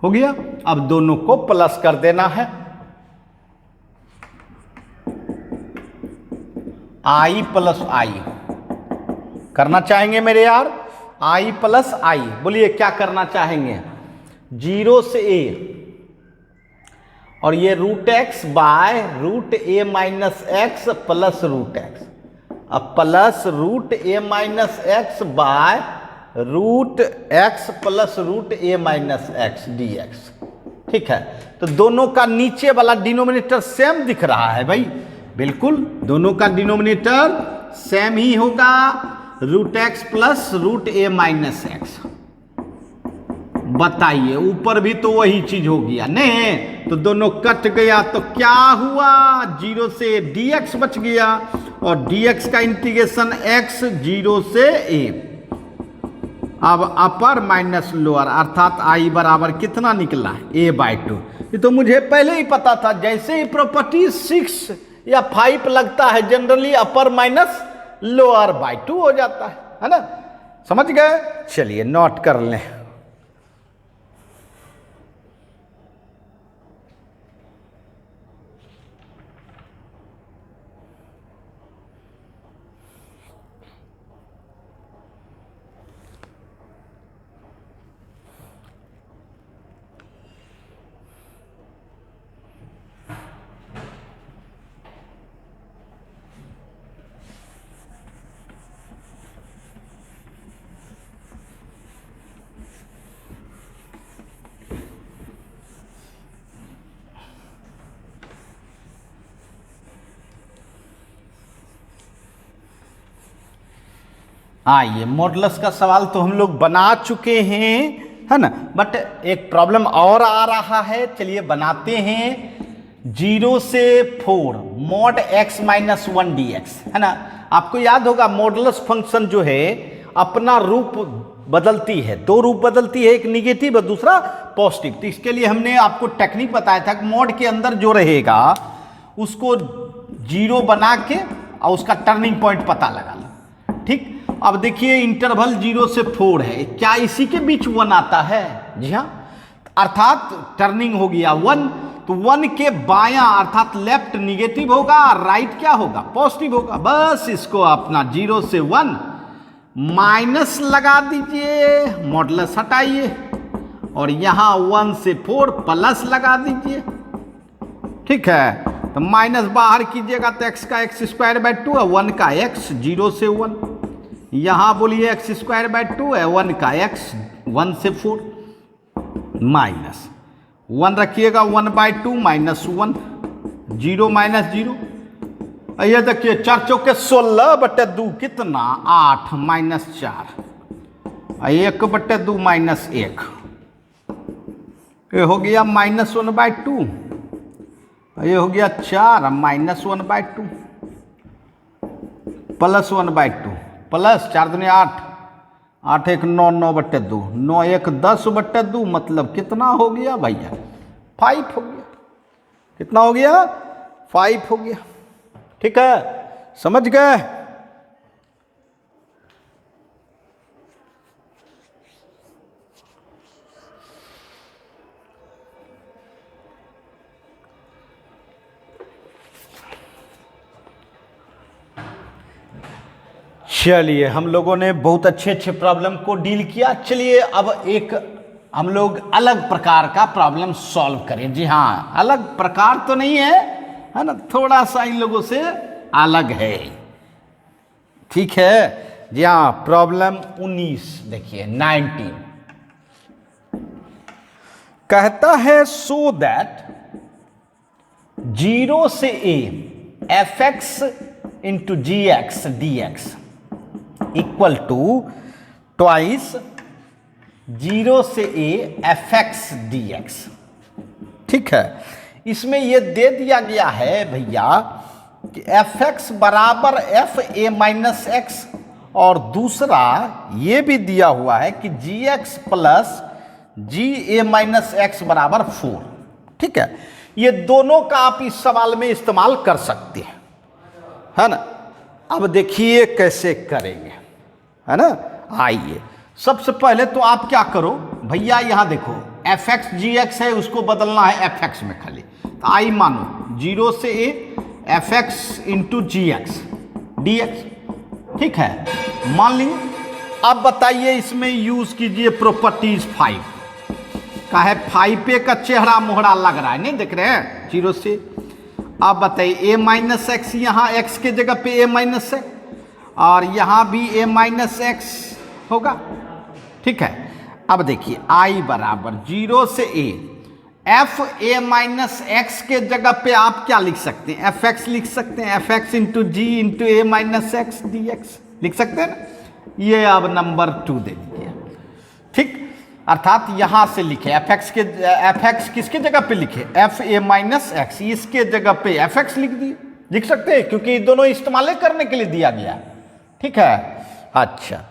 हो गया। अब दोनों को प्लस कर देना है, आई प्लस आई करना चाहेंगे मेरे यार, आई प्लस आई। बोलिए क्या करना चाहेंगे, 0 से a और ये root x by root a minus x plus root x, अब plus root a minus x by root x plus root a minus x D x, ठीक है। तो दोनों का नीचे वाला डिनोमिनेटर सेम दिख रहा है भाई, बिल्कुल दोनों का डिनोमिनेटर सेम ही होगा, root x plus root a minus X. बताइए, ऊपर भी तो वही चीज हो गया नहीं, तो दोनों कट गया तो क्या हुआ, 0 से dx बच गया और dx का इंटीग्रेशन x 0 से a। अब अपर माइनस लोअर अर्थात i बराबर कितना निकला है, a/2। ये तो मुझे पहले ही पता था, जैसे ही प्रॉपर्टी 6 या 5 लगता है generally upper minus lower by 2 हो जाता है ना। समझ गए? चलिए नोट कर लें। आइए, मॉडुलस का सवाल तो हम लोग बना चुके हैं, है ना। बट एक प्रॉब्लम और आ रहा है, चलिए बनाते हैं। 0 से 4 मॉड x माइनस 1 dx, है ना। आपको याद होगा मॉडुलस फंक्शन जो है अपना रूप बदलती है, दो रूप बदलती है, एक निगेटिव और दूसरा पॉजिटिव। तो इसके लिए हमने आपको टेक्निक बताया था कि मॉड के अंदर जो रहेगा उसको 0 बना के और उसका टर्निंग पॉइंट पता लगा लो। ठीक, अब देखिए इंटरवल 0 से 4 है, क्या इसी के बीच 1 आता है? जी हाँ, अर्थात टर्निंग हो गया 1, तो 1 के बायां अर्थात लेफ्ट निगेटिव होगा, राइट क्या होगा? पॉजिटिव होगा। बस इसको अपना 0 से 1 माइनस लगा दीजिए, मॉडुलस हटाइए, और यहां 1 से 4 प्लस लगा दीजिए। ठीक है, तो माइनस बाहर कीजिएगा तो x का x स्क्वायर बाय 2 है, 1 का x 0 से 1, यहां बोलिए x स्क्वायर बाय 2 है, 1 का x 1 से 4, माइनस 1 रखिएगा, 1 बाय 2 माइनस 1, 0 माइनस 0। ये देखिए 4 चौके 16 बटे 2 कितना? 8 माइनस 4, 1 बटे 2 माइनस 1, ये हो गया माइनस 1 बाय 2, ये हो गया 4 minus 1 by 2 plus 1 by 2 plus 4 दूनी 8, 8 1 9, 9 बटे 2, 9 1 10 बटे 2, मतलब कितना हो गया भैया? 5 हो गया। कितना हो गया? 5 हो गया। ठीक है, समझ गए? चलिए, हम लोगों ने बहुत अच्छे अच्छे प्रॉब्लम को डील किया। चलिए अब एक हम लोग अलग प्रकार का प्रॉब्लम सॉल्व करें। जी हाँ, अलग प्रकार तो नहीं है ना, थोड़ा सा इन लोगों से अलग है। ठीक है जी हाँ, प्रॉब्लम 19 देखिए, 19 कहता है सो दैट 0 से a fx into G X D X equal to twice 0 से a fx dx। ठीक है, इसमें यह दे दिया गया है भैया कि fx बराबर f a माइनस एक्स, और दूसरा ये भी दिया हुआ है कि gx प्लस जी ए माइनस एक्स बराबर 4। ठीक है, ये दोनों का आप इस सवाल में इस्तेमाल कर सकते हैं, है ना। अब देखिए कैसे करेंगे, है ना। आइए, सबसे पहले तो आप क्या करो भैया, यहां देखो एफ एक्स जी एक्स है, उसको बदलना है एफ एक्स में खाली। तो आई मानो 0 से a F X into G X D x. ठीक है, मान ली। अब बताइए, इसमें यूज कीजिए प्रॉपर्टीज 5 का है। 5 का चेहरा मोहरा लग रहा है, नहीं देख रहे हैं 0 से। अब बताइए a माइनस एक्स, यहाँ x के जगह पे a माइनस एक्स, और यहाँ भी a माइनस एक्स होगा। ठीक है, अब देखिए i बराबर 0 से a F A minus x के जगह पे आप क्या लिख सकते हैं? एफ एक्स लिख सकते हैं, एफ एक्स इंटू जी इंटू ए माइनस एक्स डी एक्स लिख सकते हैं ना। ये अब नंबर 2 दे दीजिए। ठीक, अर्थात यहां से लिखे एफ एक्स किसके जगह पे लिखे? एफ ए माइनस एक्स, इसके जगह पे एफ एक्स लिख दिए, लिख सकते हैं क्योंकि दोनों इस्तेमाल करने के लिए दिया गया। ठीक है, अच्छा,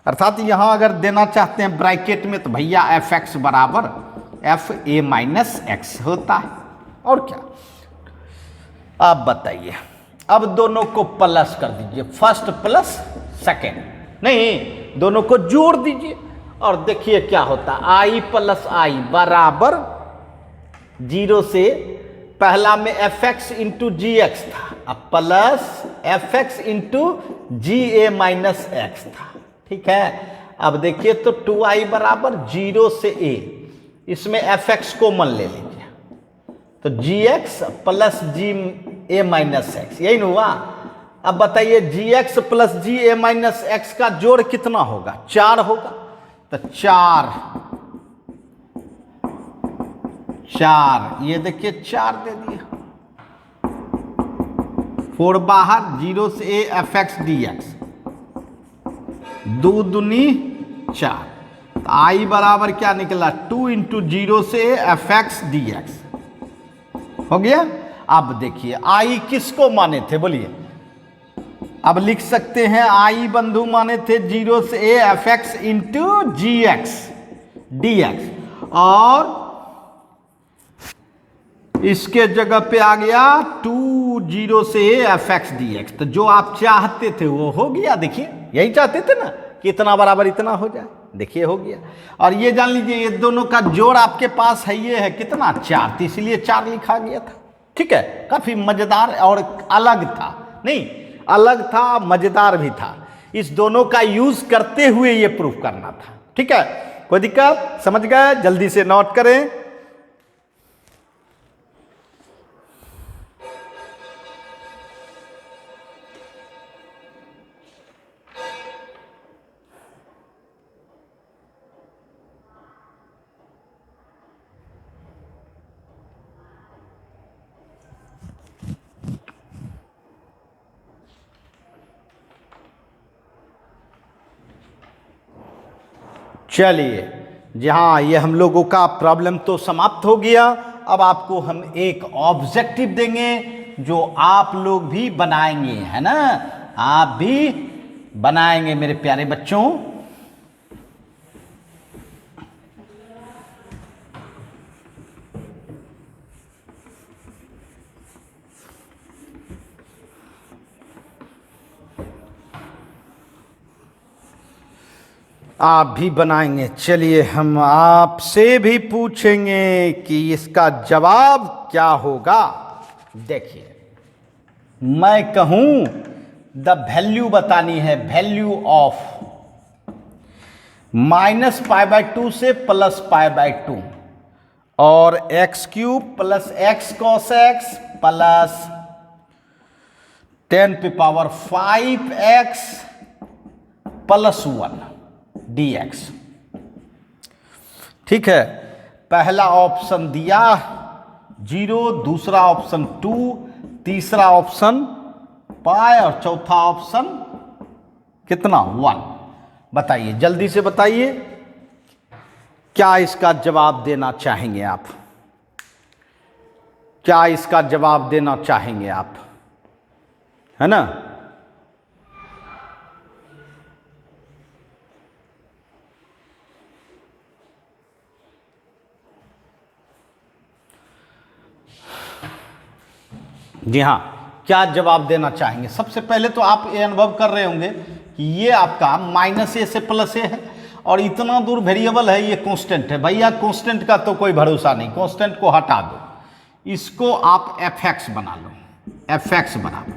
अर्थात यहां अगर देना चाहते हैं ब्रैकेट में तो भैया एफ एक्स बराबर एफ ए माइनस एक्स होता है, और क्या। अब बताइए, अब दोनों को प्लस कर दीजिए, फर्स्ट प्लस सेकेंड, नहीं दोनों को जोड़ दीजिए और देखिए क्या होता है। आई प्लस आई बराबर 0 से पहला में F X into G x था, अब प्लस एफ एक्स इंटू जी ए माइनस एक्स था। ठीक है, अब देखिए तो 2i बराबर 0 से a, इसमें एफ एक्स कॉमन ले लीजिए तो जी एक्स प्लस जी ए माइनस एक्स, यही ना हुआ। अब बताइए जी एक्स प्लस जी ए माइनस एक्स का जोड़ कितना होगा? 4 होगा। तो 4, ये देखिए 4 दे दिए, 4 बाहर, 0 से a F x D x, 2 दूनी 4, आई बराबर क्या निकला 2 इंटू 0 से एफ एक्स डी एक्स हो गया। अब देखिए आई किसको माने थे बोलिए, अब लिख सकते हैं आई बंधु माने थे 0 से A F X into G X D X, और इसके जगह पे आ गया 2 0 से एफ एक्स डी एक्स। तो जो आप चाहते थे वो हो गया। देखिए यही चाहते थे ना कि इतना बराबर इतना हो जाए, देखिए हो गया। और ये जान लीजिए ये दोनों का जोड़ आपके पास है, ये है कितना 4, तो इसलिए 4 लिखा गया था। ठीक है, काफी मजेदार और अलग था, नहीं अलग था मजेदार भी था। इस दोनों का यूज करते हुए ये प्रूफ करना था। ठीक है, कोई दिक्कत, समझ गए? जल्दी से नोट करें। चलिए जी हाँ, ये हम लोगों का प्रॉब्लम तो समाप्त हो गया। अब आपको हम एक ऑब्जेक्टिव देंगे जो आप लोग भी बनाएंगे, है ना, आप भी बनाएंगे मेरे प्यारे बच्चों। आप भी बनाएंगे। चलिए हम आपसे भी पूछेंगे कि इसका जवाब क्या होगा। देखिए मैं कहूं द वैल्यू बतानी है, वैल्यू ऑफ -π/2 से +π/2 और x³ plus x cos x plus 10⁵x plus 1 dx। ठीक है, पहला ऑप्शन दिया 0, दूसरा ऑप्शन 2, तीसरा ऑप्शन पाई और चौथा ऑप्शन कितना 1। बताइए जल्दी से बताइए क्या इसका जवाब देना चाहेंगे आप, क्या इसका जवाब देना चाहेंगे आप, है ना। जी हाँ, क्या जवाब देना चाहेंगे। सबसे पहले तो आप ये अनुभव कर रहे होंगे कि ये आपका -a से +a है और इतना दूर वेरिएबल है, ये कांस्टेंट है। भैया कांस्टेंट का तो कोई भरोसा नहीं, कांस्टेंट को हटा दो, इसको आप fx बना लो, fx बना लो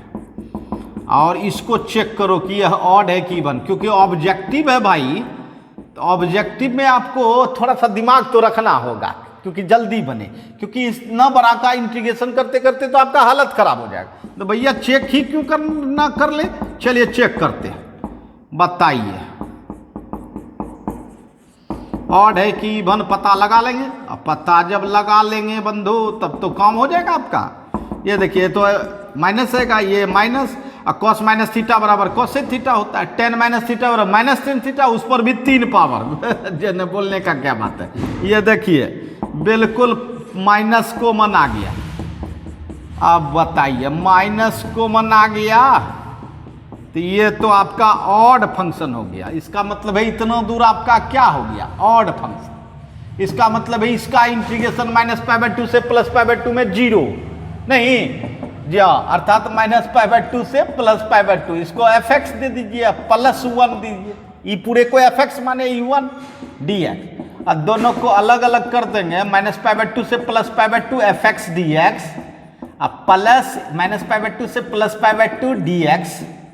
और इसको चेक करो कि यह ऑड है कि इवन, क्योंकि ऑब्जेक्टिव है भाई। तो ऑब्जेक्टिव में आपको थोड़ा सा दिमाग तो रखना होगा क्योंकि जल्दी बने, क्योंकि इतना बड़ा का इंटीग्रेशन करते करते तो आपका हालत खराब हो जाएगा। तो भैया चेक ही क्यों करना कर ले। चलिए चेक करते हैं, बताइए ऑड है कि इवन पता लगा लेंगे। अब पता जब लगा लेंगे बंधु तब तो काम हो जाएगा आपका। ये देखिए तो माइनस है का, ये माइनस cos -θ बराबर cos थीटा होता है, tan -θ बराबर -tan थीटा, उस पर भी 3 पावर जन बोलने का क्या बात है। ये देखिए बिल्कुल माइनस कॉमन आ गया। अब बताइए माइनस कॉमन आ गया तो ये तो आपका ऑड फंक्शन हो गया। इसका मतलब है इतना दूर आपका क्या हो गया, ऑड फंक्शन। इसका मतलब है इसका इंटीग्रेशन -π/2 से +π/2 में 0 नहीं जी हाँ, अर्थात -π/2 से +π/2। इसको fx दे दीजिए, +1 दीजिए, ये पूरे को fx माने u1 dx। और दोनों को अलग अलग कर देंगे, -π/2 से +π/2 fx dx अब प्लस -π/2 से +π/2 dx।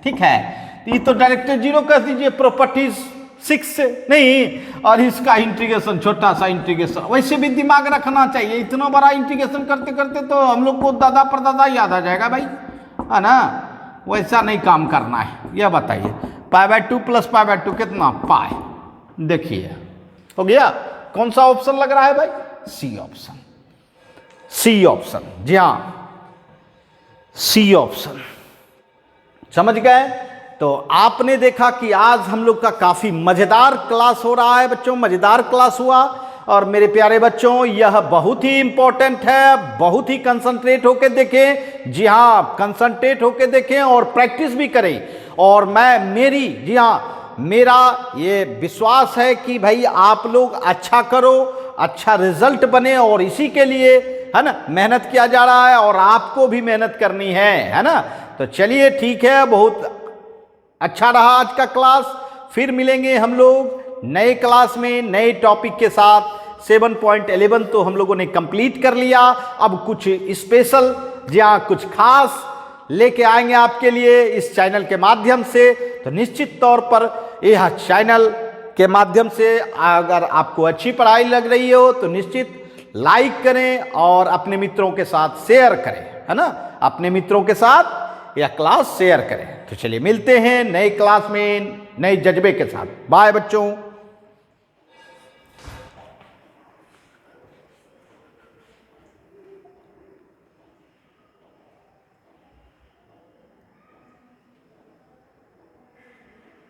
ठीक है, तो ये तो डायरेक्ट 0 कर दीजिए प्रॉपर्टीज 6 से नहीं। और इसका इंटीग्रेशन छोटा सा इंटीग्रेशन, वैसे भी दिमाग रखना चाहिए। इतना बड़ा इंटीग्रेशन करते करते तो हम लोग को दादा परदादा याद आ जाएगा भाई, है ना। वैसा नहीं काम करना है। यह बताइए π/2 + π/2 कितना पाई। देखिए हो गया। कौन सा ऑप्शन लग रहा है भाई, सी ऑप्शन, सी ऑप्शन, जी हाँ सी ऑप्शन। समझ गए। तो आपने देखा कि आज हम लोग का काफ़ी मज़ेदार क्लास हो रहा है बच्चों, मज़ेदार क्लास हुआ। और मेरे प्यारे बच्चों, यह बहुत ही इंपॉर्टेंट है, बहुत ही कंसंट्रेट होकर देखें। जी हाँ, कंसंट्रेट होकर देखें और प्रैक्टिस भी करें। और जी हाँ, मेरा ये विश्वास है कि भाई आप लोग अच्छा करो, अच्छा रिजल्ट बने, और इसी के लिए है ना मेहनत किया जा रहा है, और आपको भी मेहनत करनी है ना। तो चलिए ठीक है, बहुत अच्छा रहा आज का क्लास। फिर मिलेंगे हम लोग नए क्लास में नए टॉपिक के साथ। 7.11 तो हम लोगों ने कंप्लीट कर लिया। अब कुछ स्पेशल, जहाँ कुछ खास लेके आएंगे आपके लिए इस चैनल के माध्यम से। तो निश्चित तौर पर यह चैनल के माध्यम से अगर आपको अच्छी पढ़ाई लग रही हो तो निश्चित लाइक करें और अपने मित्रों के साथ शेयर करें, है ना। अपने मित्रों के साथ यह क्लास शेयर करें। तो चलिए मिलते हैं नए क्लास में नए जज्बे के साथ। बाय बच्चों।